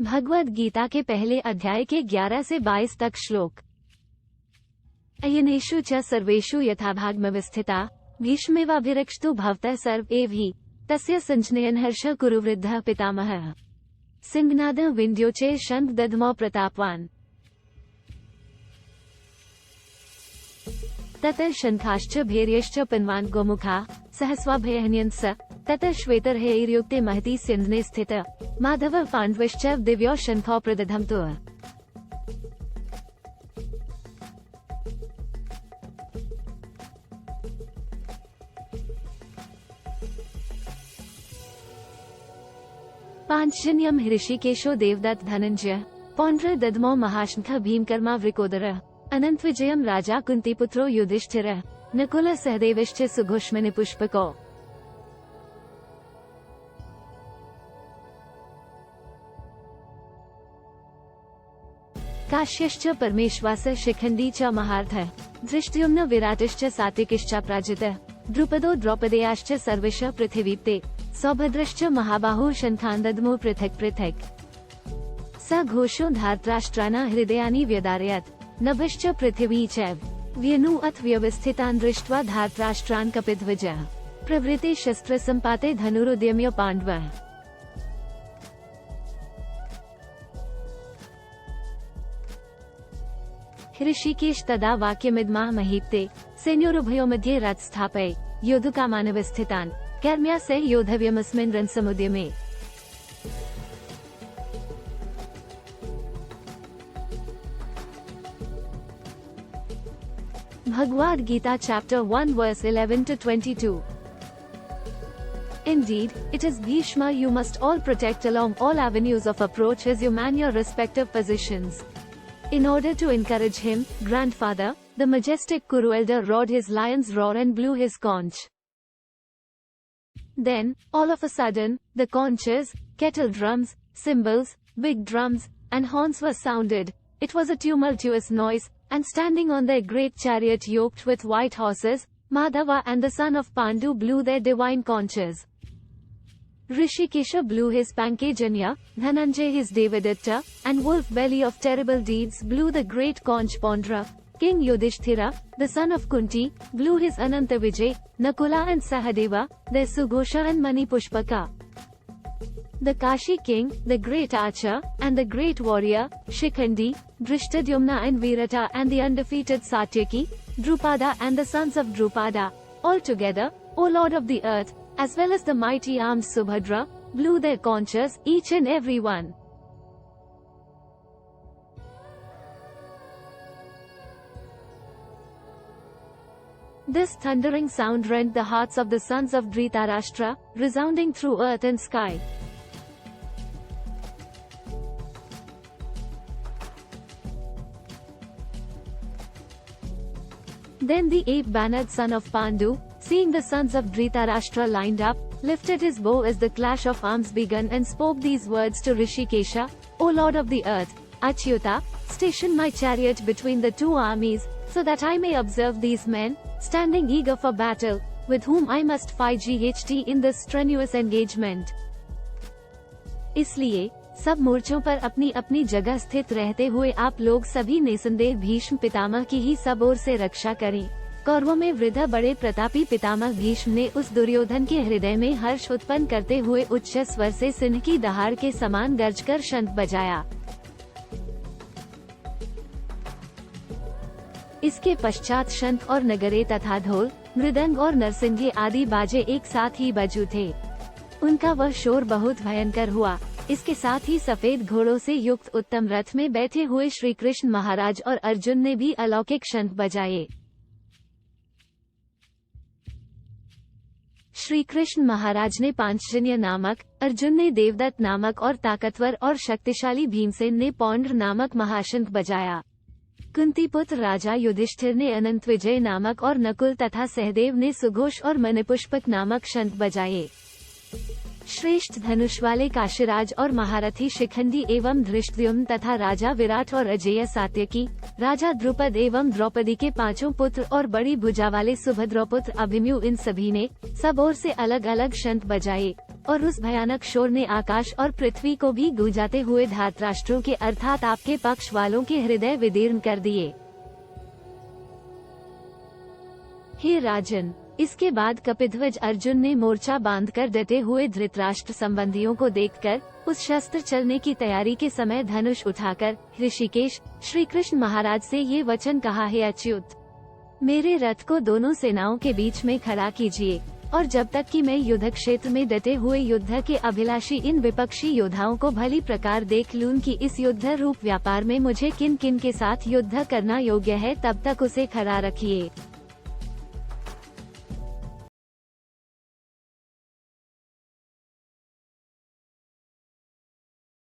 भगवद गीता के पहले अध्याय के 11 से 22 तक श्लोक। अयनेषु च सर्वेषु यथाभागमवस्थिता भीष्मेवाभिरक्षतु भवतः सर्व एव हि तस्य संजनयन् हर्ष कुरु वृद्धः पितामहः सिंहनादः विन्द्योचे शंख दध्मौ प्रतापवान् ततः शंखाश्च भैर्यश्च पिन्वान् गोमुखा सहस्वाभयहन्यन्स ततः श्वेतर्हैर्युक्ते महती सिन्धने स्थित माधवः पाण्डवश्च दिव्यौ शंखौ प्रदधन्तु। पांचजन्यम् हृषिकेशो देवदत्त धनंजय पौंड्र दधमो महाशंखः भीमकर्मा वृकोदरः अनन्तविजयम् राजा कुन्तीपुत्रो युधिष्ठिरः नकुलः सहदेवश्च सुघोषमणिपुष्पकौ। काश्यश्च परमेश्वासः शिखण्डी च महारथः धृष्टद्युम्न विराटश्च सात्विकिश्चापराजितः द्रुपदो द्रौपदेयाश्च सर्वशः पृथिवीप्ते सौभद्रश्च महाबाहुः शंखान् दद्मो पृथक् पृथक् स घोषो धार्तराष्ट्राणां हृदयानि व्यदारयत् नभश्च पृथिवी चैव व्यनु अथ व्यवस्थितान् दृष्ट्वा धार्तराष्ट्रान् कपिध्वजः प्रवृत्ते शस्त्रसम्पाते धनुरुद्यम्य पाण्डवः। हृषिकेश तदा वाक्यमिदमाह महीप्ते सैन्योरुभयो मध्ये रथ स्थापय योद्धुकामानवस्थितान् कर्म्या सह योद्धव्यमस्मिन् रणसमुद्यमे। Bhagavad Gita chapter 1 verse 11 to 22. Indeed, it is Bhishma you must all protect along all avenues of approach as you man your respective positions. In order to encourage him, grandfather, the majestic Kuru elder roared his lion's roar and blew his conch. Then, all of a sudden, the conches, kettle drums, cymbals, big drums, and horns were sounded. It was a tumultuous noise, and standing on their great chariot yoked with white horses, Madhava and the son of Pandu blew their divine conches. Rishikesha blew his Pankajanya, Dhananjay his Devadatta, and wolf belly of terrible deeds blew the great conch Pondra. King Yudhishthira, the son of Kunti, blew his Anantavijay, Nakula and Sahadeva, their Sughosha and Manipushpaka. The Kashi king, the great archer, and the great warrior, Shikhandi, Drishtadyumna and Virata and the undefeated Satyaki, Drupada and the sons of Drupada, all together, O Lord of the earth, as well as the mighty armed Subhadra, blew their conches, each and every one. This thundering sound rent the hearts of the sons of Dhritarashtra, resounding through earth and sky. Then the ape-bannered son of Pandu, seeing the sons of Dhritarashtra lined up, lifted his bow as the clash of arms began and spoke these words to Rishikesha, O Lord of the earth, Achyuta, station my chariot between the two armies, so that I may observe these men, standing eager for battle, with whom I must fight GHT in this strenuous engagement. इसलिए सब मोर्चों पर अपनी अपनी जगह स्थित रहते हुए आप लोग सभी निसंदेह भीष्म पितामह की ही सब ओर से रक्षा करें। कौरवों में वृद्ध बड़े प्रतापी पितामह भीष्म ने उस दुर्योधन के हृदय में हर्ष उत्पन्न करते हुए उच्च स्वर से सिंह की दहाड़ के समान गर्जकर शंख बजाया। इसके पश्चात शंख और नगरे तथा ढोल, मृदंग और नरसिंगे आदि बाजे एक साथ ही बज उठे। उनका वह शोर बहुत भयंकर हुआ। इसके साथ ही सफेद घोड़ों से युक्त उत्तम रथ में बैठे हुए श्री कृष्ण महाराज और अर्जुन ने भी अलौकिक शंख बजाए। श्री कृष्ण महाराज ने पांचजन्य नामक, अर्जुन ने देवदत्त नामक और ताकतवर और शक्तिशाली भीमसेन ने पौंड्र नामक महाशंख बजाया। कुंतीपुत्र राजा युधिष्ठिर ने अनंतविजय नामक और नकुल तथा सहदेव ने सुघोष और मणिपुष्पक नामक शंख बजाए। श्रेष्ठ धनुष वाले काशीराज और महारथी शिखंडी एवं धृष्टद्युम्न तथा राजा विराट और अजेय सात्यकी, राजा द्रुपद एवं द्रौपदी के पांचों पुत्र और बड़ी भुजा वाले सुभद्रपुत्र अभिमन्यु इन सभी ने सब ओर से अलग अलग शंख बजाए। और उस भयानक शोर ने आकाश और पृथ्वी को भी गूंजाते हुए धातराष्ट्रों के अर्थात आपके पक्ष वालों के हृदय विदीर्ण कर दिए। हे राजन, इसके बाद कपिध्वज अर्जुन ने मोर्चा बांधकर डटे हुए धृतराष्ट्र संबंधियों को देखकर उस शस्त्र चलने की तैयारी के समय धनुष उठाकर ऋषिकेश श्री कृष्ण महाराज से ये वचन कहा, हे अच्युत, मेरे रथ को दोनों सेनाओं के बीच में खड़ा कीजिए, और जब तक कि मैं युद्ध क्षेत्र में डटे हुए युद्ध के अभिलाषी इन विपक्षी योद्धाओं को भली प्रकार देख लूं कि इस युद्ध रूप व्यापार में मुझे किन किन के साथ युद्ध करना योग्य है, तब तक उसे खड़ा रखिए।